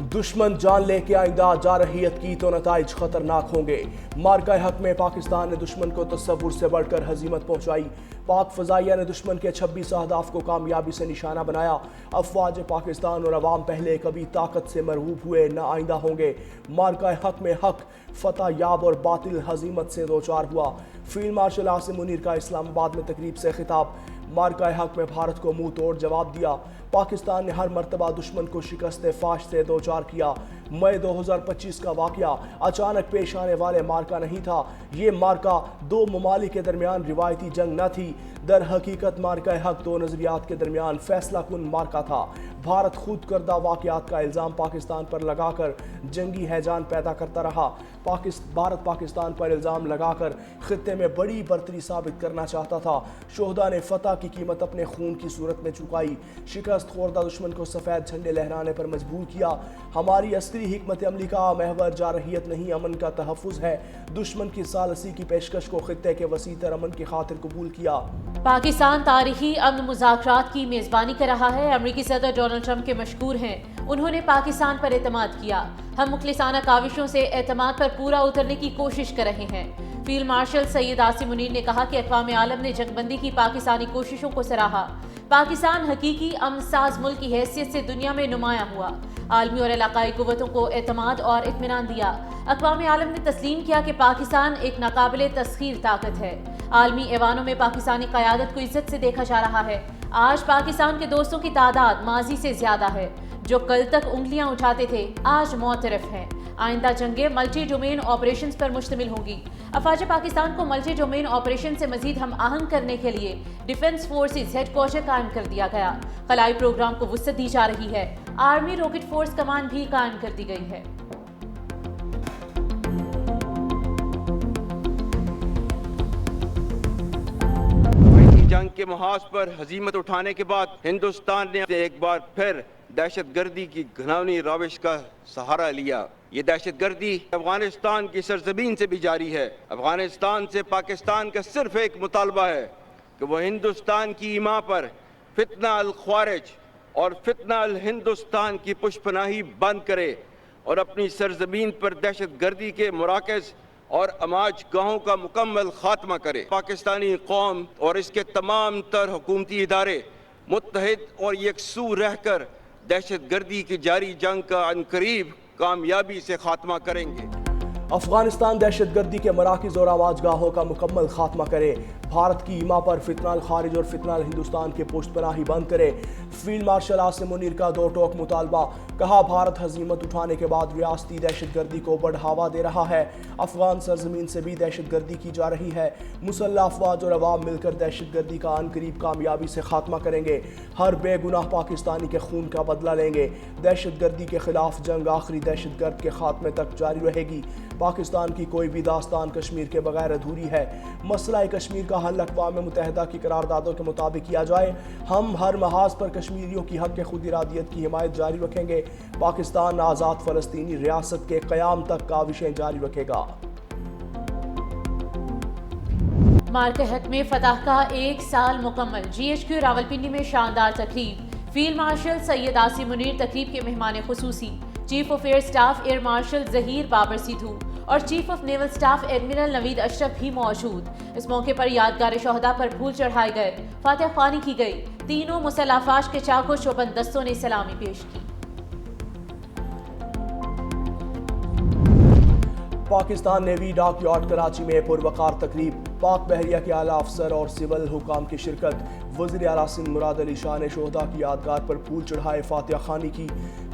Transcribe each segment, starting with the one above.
दुश्मन जान लेके आइंदा जारहियत की तो नताइज खतरनाक होंगे। मार्का हक में पाकिस्तान ने दुश्मन को तस्वुर से बढ़कर हजीमत पहुंचाई। पाक फजाइया ने दुश्मन के 26 अहदाफ को कामयाबी से निशाना बनाया। अफवाज पाकिस्तान और अवाम पहले कभी ताकत से मरहूब हुए न आइंदा होंगे। मार्का हक में हक फतह याब और बातिल हजीमत से दो चार हुआ। फील्ड मार्शल आसिम मुनीर का इस्लामाबाद में तकरीब से खिताब। मार्का हक में भारत को मुंह तोड़ जवाब दिया। पाकिस्तान ने हर मर्तबा दुश्मन को शिकस्त फाश से दो चार किया। मई 2025 का वाकया अचानक पेश आने वाले मार्का नहीं था। ये मार्का दो ममालिक के दरमियान रिवायती जंग न थी। दर हकीकत मार्का हक दो नजरियात के दरमियान फैसला कुन मार्का था। भारत खुद करदा वाकयात का इल्ज़ाम पाकिस्तान पर लगाकर जंगी हैजान पैदा करता रहा। भारत पाकिस्तान पर इल्ज़ाम लगाकर खित्ते में बड़ी बर्तरी साबित करना चाहता था। शोहदा ने फतह की कीमत अपने खून की सूरत में चुकाई। शिकस्त खोरदा दुश्मन को सफ़ेद झंडे लहराने पर मजबूर किया। हमारी असली हिकमत अमली का महवर जारहियत नहीं, अमन का तहफ़्फ़ुज़ है। दुश्मन की सालसी की पेशकश को खित्ते के वसीतर अमन की खातिर कबूल किया। पाकिस्तान तारीखी अमन मुज़ाकरात की मेज़बानी कर रहा है। अमरीकी सदर डोनाल्ड ट्रंप के मशकूर हैं। उन्होंने पाकिस्तान पर एतमाद किया। हम मुखलिसाना काविशों से एतमाद पर पूरा उतरने की कोशिश कर रहे हैं। फील्ड मार्शल सैयद आसिम मुनीर ने कहा कि अक़वाम आलम ने जंगबंदी की पाकिस्तानी कोशिशों को सराहा। पाकिस्तान हकीकी अमन साज मुल्क की हैसियत से दुनिया में नुमाया हुआ। आलमी और इलाकाई कुव्वतों को एतमाद और इत्मीनान दिया। अक़वाम आलम ने तस्लीम किया कि पाकिस्तान एक नाकाबिले तस्खीर ताकत है। आलमी ऐवानों में पाकिस्तानी क़यादत को इज्जत से देखा जा रहा है। आज पाकिस्तान के दोस्तों की तादाद माजी से ज़्यादा है। जो कल तक उंगलियां उठाते थे आज मोतरफ हैं। आइंदा जंगें मल्टी डोमेन ऑपरेशंस पर मुश्तमिल होंगी। अफवाज पाकिस्तान को मल्टी डोमेन ऑपरेशन से मजीद हम आहंग करने के लिए डिफेंस फोर्सेस हेडक्वार्टर कायम कर दिया गया। खलाई प्रोग्राम को वुसअत दी जा रही है। आर्मी रॉकेट फोर्स कमान भी कायम कर दी गई है। जंग के महाज पर हजीमत उठाने के बाद हिंदुस्तान ने एक बार फिर दहशतगर्दी की घिनौनी रविश का सहारा लिया। ये दहशतगर्दी अफगानिस्तान की सरजमीन से भी जारी है। अफगानिस्तान से पाकिस्तान का सिर्फ एक मुतालबा है कि वह हिंदुस्तान की ईमा पर फितना अल ख्वारिज और फितना अल हिंदुस्तान की पुष्पनाही बंद करे और अपनी सरजमीन पर दहशतगर्दी के मुराकज़ और अमाज गाहों का मुकम्मल खात्मा करे। पाकिस्तानी कौम और इसके तमाम तर हुकूमती इदारे मुत्तहिद और यकसू रहकर दहशतगर्दी की जारी जंग का अनकरीब कामयाबी से खात्मा करेंगे। अफगानिस्तान दहशतगर्दी के मराकिज़ और आवाज गाहों का मुकम्मल खात्मा करे। भारत की ईमा पर फितना अल खारिज और फितना अल हिंदुस्तान के पुष्ट पनाही बंद करे। फील्ड मार्शल आसिम मुनीर का दो टोक मुतालबा। कहा भारत हजीमत उठाने के बाद रियासती दहशतगर्दी को बढ़ावा दे रहा है। अफगान सरजमीन से भी दहशतगर्दी की जा रही है। मुसल्लह अफवाज और अवाम मिलकर दहशतगर्दी का अनकरीब कामयाबी से खात्मा करेंगे। हर बेगुनाह पाकिस्तानी के खून का बदला लेंगे। दहशतगर्दी के खिलाफ जंग आखिरी दहशतगर्द के खात्मे तक जारी रहेगी। पाकिस्तान की कोई भी दास्तान कश्मीर के बगैर अधूरी है। मसला कश्मीर का हल अक़वाम मुत्तहिदा की करारदादों के मुताबिक किया जाए। हम हर महाज पर कश्मीरियों की हक़ खुद इरादियत की हिमायत जारी रखेंगे। पाकिस्तान आज़ाद फ़लस्तीनी रियासत के क़याम तक काविशें जारी रखेगा। मार्का हक में फतह का एक साल मुकम्मल। GHQ रावलपिंडी में शानदार तकरीब। फील्ड मार्शल सैयद आसिम मुनीर तकरीब के मेहमान खुसूसी। Chief of air staff air marshal Zaheer Babar Sidhu और chief of naval staff admiral Naveed Ashraf भी मौजूद। इस मौके पर यादगार शोहदा पर फूल चढ़ाए गए, फातिहा ख्वानी की गई। तीनों मुसल्लह अफवाज के चाको चौबंद दस्तों ने सलामी पेश की। Pakistan navy dockyard Karachi में पुरवकार तकरीब। पाक बहरिया के आला अफसर और सिविल हुकाम की शिरकत। वज़ीर आला सिंध मुराद अली शाह ने शोहदा की यादगार पर फूल चढ़ाए, फातिहा ख़ानी की।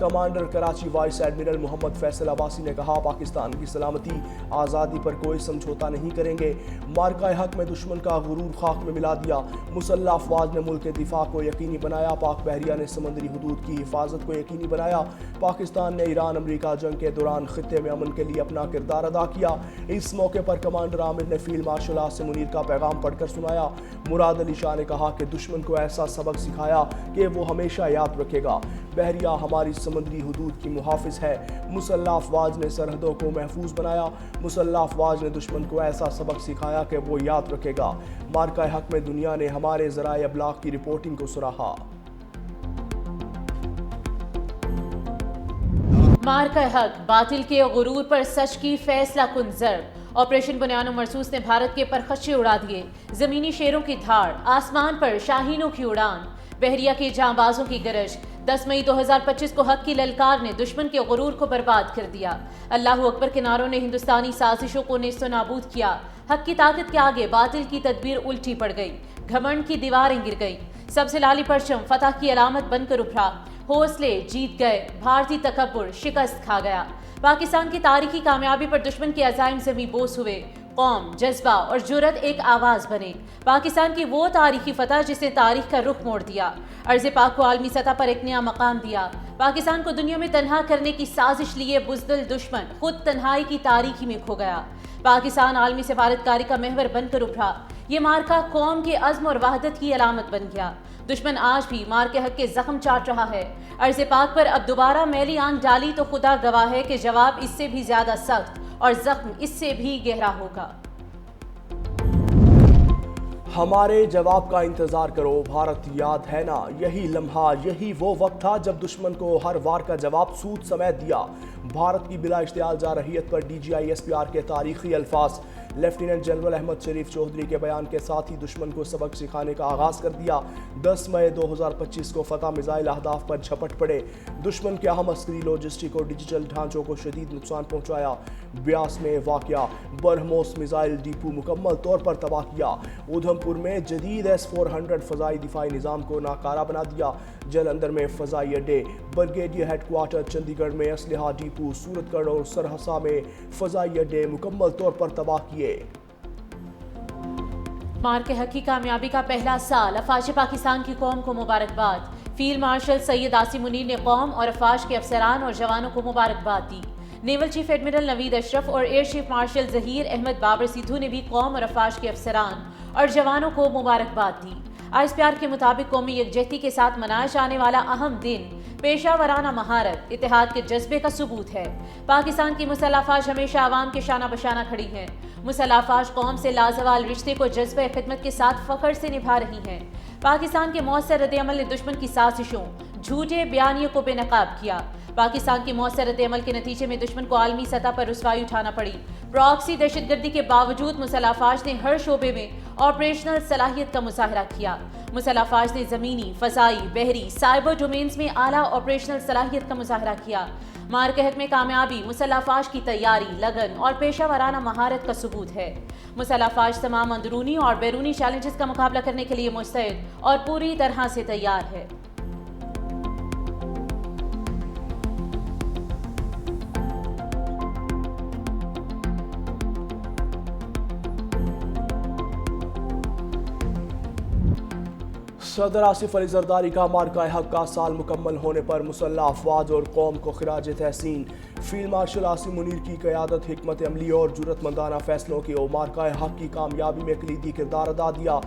Commander Karachi vice admiral Mohammad Faisal Abbasi ने कहा पाकिस्तान की सलामती आज़ादी पर कोई समझौता नहीं करेंगे। मार्का हक में दुश्मन का गुरूर खाक में मिला दिया। मुसल्लह अफवाज ने मुल्क के दिफा को यकीनी बनाया। पाक बहरिया ने समंदरी हदूद की हिफाजत को यकीनी बनाया। पाकिस्तान ने ईरान अमरीका जंग के दौरान खित्ते में अमन के लिए अपना किरदार अदा किया। इस मौके पर कमांडर आमिर ने फील्ड मार्शल आसिम मुनीर का पैगाम पढ़कर सुनाया। मुराद अली शाह ने कहा कि दुश्मन को ऐसा सबक सिखाया कि वो हमेशा याद रखेगा। बहरिया हमारी समंदरी हुदूद की मुहाफिज है। मुसल्लह अफवाज ने सरहदों को महफूज बनाया। मुसल्लह अफवाज ने दुश्मन को ऐसा सबक सिखाया कि वो याद रखेगा। मार्का हक में दुनिया ने हमारे ज़राए अबलाग की रिपोर्टिंग को सराहा। मार्का हक बातिल के गुरूर पर सच की फैसला कुन ज़र्ब। ऑपरेशन बुनियानो मरसूस ने भारत के परखच्चे उड़ा दिए। जमीनी शेरों की धाड़, आसमान पर शाहीनों की उड़ान, बहरिया के जांबाजों की गरज। 10 मई 2025 को हक की ललकार ने दुश्मन के गुरूर को बर्बाद कर दिया। अल्लाह अकबर के नारों ने हिंदुस्तानी साजिशों को नेस्तो नाबूद किया। हक की ताकत के आगे बातिल की तदबीर उल्टी पड़ गई। घमंड की दीवारें गिर गई। सबसे लाली परचम फतह की अलामत बनकर उभरा। हौसले जीत गए, भारतीय तकब्बुर शिकस्त खा गया। पाकिस्तान की तारीखी कामयाबी पर दुश्मन के अज़ाइम ज़मीं बोस हुए। कौम, जज्बा और जुर्रत एक आवाज़ बने। पाकिस्तान की वो तारीखी फतह जिसने तारीख का रुख मोड़ दिया, अर्ज़ पाक को आलमी सतह पर एक नया मकाम दिया। पाकिस्तान को दुनिया में तन्हा करने की साजिश लिए बुज़दिल दुश्मन खुद तन्हाई की तारीखी में खो गया। पाकिस्तान आलमी सफारतकारी का महवर बनकर उभरा। ये मार्का कौम के अज़्म और वहदत की अलामत बन गया। दुश्मन आज भी मार के हक के जख्म चाट रहा है। अर्ज़ पाक पर अब दोबारा मैली आंख डाली तो खुदा गवाह है कि जवाब इससे भी ज्यादा सख्त और जख्म इससे भी गहरा होगा। हमारे जवाब का इंतजार करो, भारत याद है ना यही लम्हा, यही वो वक्त था जब दुश्मन को हर वार का जवाब सूद समय दिया। भारत की बिला इश्तियाल जारहियत पर DGI SPR के तारीखी अल्फाज। लेफ्टिनेंट जनरल अहमद शरीफ चौधरी के बयान के साथ ही दुश्मन को सबक सिखाने का आगाज़ कर दिया। 10 मई 2025 को फतह मिसाइल अहदाफ पर झपट पड़े। दुश्मन के अहम अस्करी, लॉजिस्टिक और डिजिटल ढांचों को शदीद नुकसान पहुंचाया। ब्यास में वाक़या बरहमोस मिसाइल डिपो मुकम्मल तौर पर तबाह किया। उधमपुर में जदीद S-400 फ़ज़ाई दिफाई निज़ाम को नाकारा बना दिया। जलंधर में फ़ज़ाई अड्डे, ब्रिगेडियर हेडक्वार्टर, चंडीगढ़ में असलहा डिपो, सूरतगढ़ और सरहसा में फ़ज़ाई अड्डे मुकम्मल तौर पर तबाह किए। मार के हक की कामयाबी का पहला साल, अफवाज पाकिस्तान की कौम को मुबारकबाद। फील्ड मार्शल सैयद आसिम मुनीर ने कौम और अफवाज के अफसरान और जवानों को मुबारकबाद दी। Naval chief admiral Naveed Ashraf और air chief marshal Zaheer Ahmed Babar Sidhu ने भी कौम और अफवाज के अफसरान और जवानों को मुबारकबाद दी। ISPR के मुताबिक कौमी यकजहती के साथ मनाया जाने वाला अहम दिन पेशा वराना महारत, इत्तेहाद के जज्बे का सबूत है। पाकिस्तान की मुसल्लह अफवाज हमेशा आवाम के शाना बशाना खड़ी हैं। मुसल्लह अफवाज कौम से लाजवाल रिश्ते को जज्बे खिदमत के साथ फ़ख्र से निभा रही हैं। पाकिस्तान के मौसर रद्द-ए-अमल ने दुश्मन की साजिशों, झूठे बयानियों को बेनकाब किया। पाकिस्तान की मौसर रद्द-ए-अमल के नतीजे में दुश्मन को आलमी सतह पर रुसवाई उठाना पड़ी। प्रॉक्सी दहशतगर्दी के बावजूद मुसल्लह अफवाज ने हर शोबे में ऑपरेशनल सलाहियत का मुजाहरा किया। मुसल्लह अफवाज ने ज़मीनी, फ़ज़ाई, बहरी, साइबर डोमेन्स में आला ऑपरेशनल सलाहियत का मुजाहरा किया। मार के हक में कामयाबी मुसल्लह अफवाज की तैयारी, लगन और पेशा वराना महारत का सबूत है। मुसल्लह अफवाज तमाम अंदरूनी और बैरूनी चैलेंजेस का मुकाबला करने के लिए मुस्तैद और पूरी तरह से तैयार है। सदर आसिफ अली जरदारी का मार्का हक का साल मुकम्मल होने पर मुसल्लह अफवाज और कौम को खिराज तहसीन। फील्ड मार्शल आसिम मुनीर की क़यादत, हिकमत अमली और जुर्रतमंदाना फैसलों की मार्का हक की कामयाबी में कलीदी किरदार अदा दिया।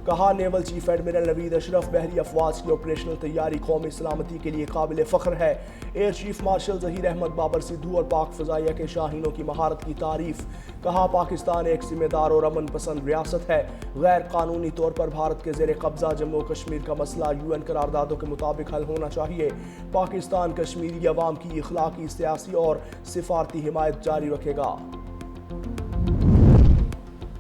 कहा, naval chief admiral Naveed Ashraf बहरी अफवाज की ऑपरेशनल तैयारी कौमी सलामती के लिए काबिल फ़ख्र है। Air chief marshal Zaheer Ahmed Babar Sidhu और पाक फ़ज़ाइया के शाहीनों की महारत की तारीफ। कहा, पाकिस्तान एक जिम्मेदार और अमन पसंद रियासत है। गैर कानूनी तौर पर भारत के ज़ेर कब्ज़ा जम्मू कश्मीर का मसला UN करारदादों के मुताबिक हल होना चाहिए। पाकिस्तान कश्मीरी अवाम की इखलाकी, सियासी और सिफारती हिमायत जारी रखेगा।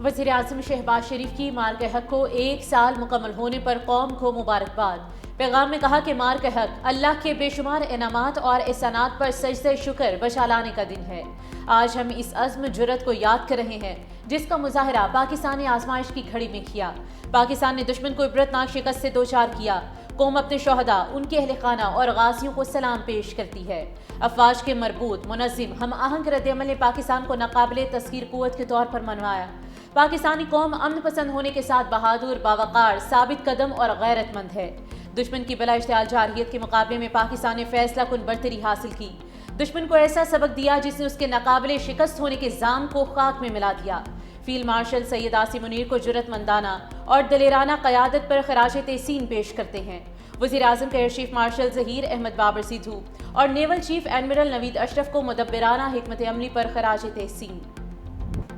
वज़ीर आज़म शहबाज शरीफ की मार के हक को 1 साल मुकम्मल होने पर कौम को मुबारकबाद। पैगाम में कहा कि मार के हक अल्लाह के बेशुमार इनामात और एहसानात पर सजदे शुक्र बचा लाने का दिन है। आज हम इस अज़्म जुर्रत को याद कर रहे हैं जिसका मुजाहरा पाकिस्तान ने आजमाइश की घड़ी में किया। पाकिस्तान ने दुश्मन को इबरतनाक शिकस्त से दो चार किया। कौम अपने शोहदा, उनके अहल खाना और गाजियों को सलाम पेश करती है। अफवाज के मरबूत, मुनज़्ज़िम, हम आहंग रद्द-ए-अमल ने पाकिस्तान को नाकाबिले तस्खीर कुव्वत के तौर पर मनवाया। पाकिस्तानी कौम अमन पसंद होने के साथ बहादुर, बावकार, साबित कदम और गैरतमंद है। दुश्मन की बला इश्तियाल जारहियत के मुकाबले में पाकिस्तान ने फैसला कुन बरतरी हासिल की। दुश्मन को ऐसा सबक दिया जिसने उसके नाकाबिले शिकस्त होने के जाम को खाक में मिला दिया। फील्ड मार्शल सैयद आसिम मुनीर को जुर्रतमंदाना और दलेराना क़यादत पर खराज तहसीन पेश करते हैं। वज़ीर आज़म के air chief marshal Zaheer Ahmed Babar Sidhu और naval chief admiral Naveed Ashraf को मुदब्बिराना हिकमत अमली पर खराज तहसीन।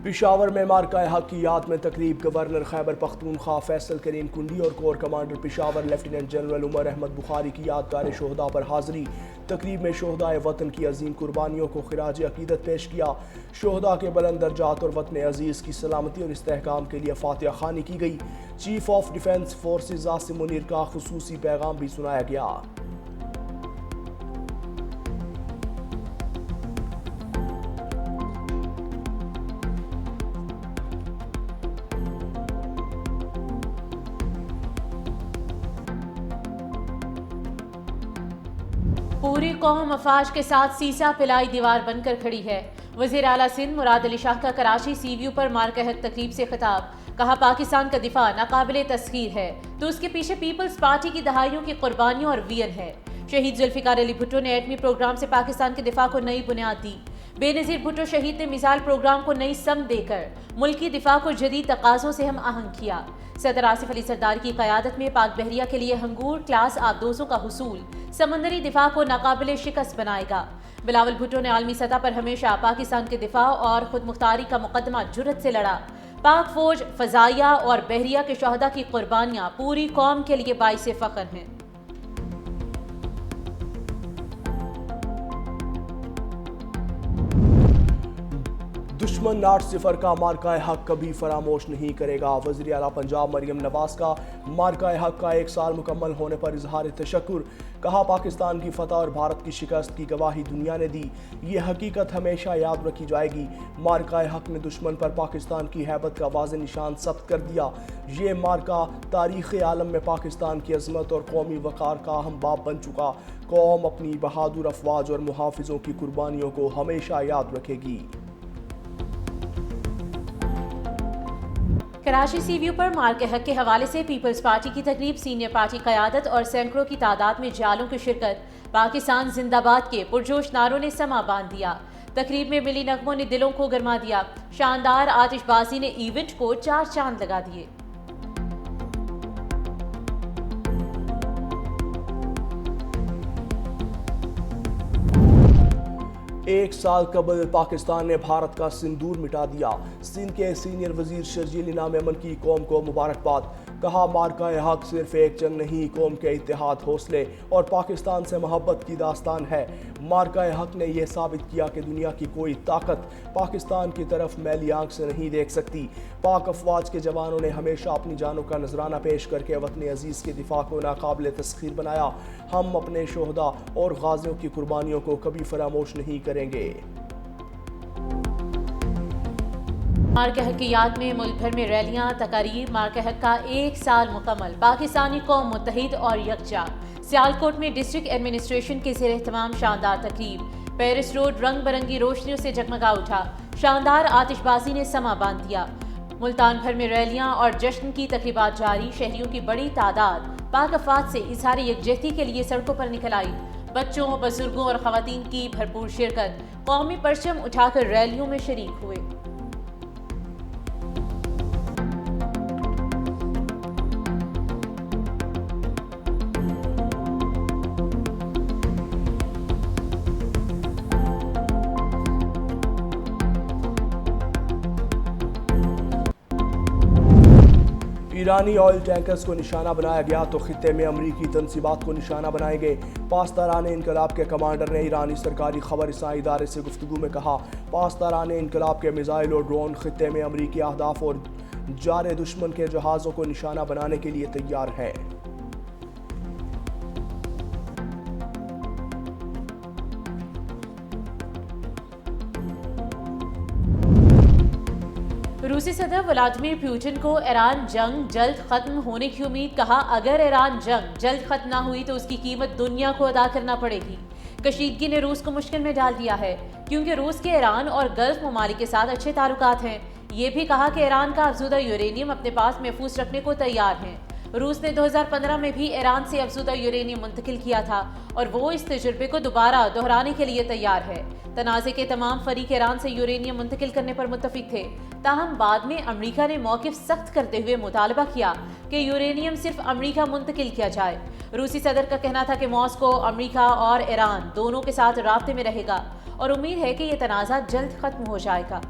पिशावर में मार्का हक की याद में तकरीब गवर्नर खैबर पख्तूनख्वा फैसल करीम कुंडी और corps commander Peshawar lieutenant general Umar Ahmed Bukhari की यादगार शोहदा पर हाजिरी। तकरीब में शोहदाए वतन की अजीम कुर्बानियों को खिराज अकीदत पेश किया। शोहदा के बुलंद दर्जात और वतन अजीज़ की सलामती और इस्तेहकाम के लिए फातिहा खानी की गई। Chief of defence forces Asim Munir का खुसूसी पैगाम भी सुनाया गया। पूरी कौम अफवाज के साथ सीसा पिलाई दीवार बनकर खड़ी है। वज़ीर आला सिंध मुराद अली शाह का कराची सीवीयू पर मार्का हक तकरीब से खिताब। कहा, पाकिस्तान का दिफा नाकाबिले तस्खीर है तो उसके पीछे पीपल्स पार्टी की दहाइयों की कुर्बानियों और वीर है। शहीद जुल्फिकार अली भुट्टो ने एटमी प्रोग्राम से पाकिस्तान के दिफा को नई बुनियाद दी। बेनज़ीर भुट्टो शहीद ने मिसाइल प्रोग्राम को नई सम देकर मुल्की दिफा को जदीद तकाज़ों से हम आहंग किया। सदर आसिफ अली सरदार की क़यादत में पाक बहरिया के लिए हंगूर क्लास आबदोजों का हुसूल समंदरी दिफा को नाकाबिले शिकस्त बनाएगा। बिलावल भुट्टो ने आलमी सतह पर हमेशा पाकिस्तान के दिफा और खुद मुख्तारी का मुकदमा जुर्रत से लड़ा। पाक फौज, फजाइया और बहरिया के शहदा की कुर्बानियां पूरी कौम के लिए बाइसे फ़ख्र हैं। दुश्मन 8-0 का मार्का हक कभी फरामोश नहीं करेगा। वज़ीर आला पंजाब मरियम नवाज का मार्का हक का 1 साल मुकम्मल होने पर इजहार तशक्कुर। कहा, पाकिस्तान की फतह और भारत की शिकस्त की गवाही दुनिया ने दी। ये हकीकत हमेशा याद रखी जाएगी। मार्का हक ने दुश्मन पर पाकिस्तान की हैबत का वाज़ेह निशान सब्त कर दिया। ये मार्का तारीख़ आलम में पाकिस्तान की अज़मत और कौमी वक़ार का अहम बाब बन चुका। कौम अपनी बहादुर अफवाज और मुहाफ़िज़ों की कुर्बानियों को हमेशा याद रखेगी। कराची सीवीयू पर मार्के हक के हवाले से पीपल्स पार्टी की तकरीब, सीनियर पार्टी क़यादत और सैकड़ों की तादाद में जालों की शिरकत। पाकिस्तान जिंदाबाद के पुरजोश नारों ने समा बांध दिया। तकरीब में मिली नगमों ने दिलों को गरमा दिया। शानदार आतिशबाजी ने इवेंट को 4 चांद लगा दिए। एक साल कबल पाकिस्तान ने भारत का सिंदूर मिटा दिया। सिंध के सीनियर वजीर शर्जील इनाम अमन की कौम को मुबारकबाद। कहा, मार्का हक सिर्फ एक जंग नहीं, कौम के इत्तेहाद, हौसले और पाकिस्तान से मोहब्बत की दास्तान है। मार्का हक ने यह साबित किया कि दुनिया की कोई ताकत पाकिस्तान की तरफ मैली आंख से नहीं देख सकती। पाक अफवाज के जवानों ने हमेशा अपनी जानों का नजराना पेश करके वतन अजीज़ के दिफा को नाकाबिले तस्खीर बनाया। हम अपने शोहदा और गाजियों की कुर्बानियों को कभी फरामोश नहीं करेंगे। मार्का हक की याद में मुल्क भर में रैलियां, तकारीर। मार्का हक का 1 साल मुकम्मल, पाकिस्तानी कौम मुत्तहिद और यकजा। सियालकोट में डिस्ट्रिक्ट एडमिनिस्ट्रेशन के ज़ेर एहतमाम शानदार तकरीब। पेरिस रोड रंग बिरंगी रोशनियों से जगमगा उठा। शानदार आतिशबाजी ने समा बांध दिया। मुल्तान भर में रैलियां और जश्न की तकरीबात जारी। शहरियों की बड़ी तादाद पाक अफवाज से इज़हार यकजहती के लिए सड़कों पर निकल आई। बच्चों, बुजुर्गों और ख़वातीन की भरपूर शिरकत। कौमी परचम उठाकर रैलियों में शरीक हुए। ईरानी ऑयल टैंकर्स को निशाना बनाया गया तो खित्ते में अमरीकी तनसीबात को निशाना बनाएंगे। पासदारान इनकलाब के कमांडर ने ईरानी सरकारी खबर रसाई इदारे से गुफ्तगू में कहा, पासदारान इनकलाब के मिसाइल और ड्रोन खित्ते में अमरीकी अहदाफ और जारे दुश्मन के जहाज़ों को निशाना बनाने के लिए तैयार हैं। रूसी सदर व्लादिमीर पुतिन को ईरान जंग जल्द खत्म होने की उम्मीद। कहा, अगर ईरान जंग जल्द खत्म ना हुई तो उसकी कीमत दुनिया को अदा करना पड़ेगी। कशीदगी ने रूस को मुश्किल में डाल दिया है क्योंकि रूस के ईरान और गल्फ ममालिक के साथ अच्छे ताल्लुकात हैं। ये भी कहा कि ईरान का अफजूदा यूरेनियम अपने पास महफूज रखने को तैयार है। रूस ने 2015 में भी ईरान से अफजूदा यूरेनियम मुंतकिल किया था और वो इस तजुर्बे को दोबारा दोहराने के लिए तैयार है। तनाज़े के तमाम फरीक ईरान से यूरेनियम मुंतकिल करने पर मुत्तफिक थे। ताहम बाद में अमरीका ने मौक़िफ़ सख्त करते हुए मुतालबा किया कि यूरेनियम सिर्फ अमरीका मुंतकिल किया जाए। रूसी सदर का कहना था कि मॉस्को अमरीका और ईरान दोनों के साथ राब्ते में रहेगा और उम्मीद है कि ये तनाज़ा जल्द खत्म हो जाएगा।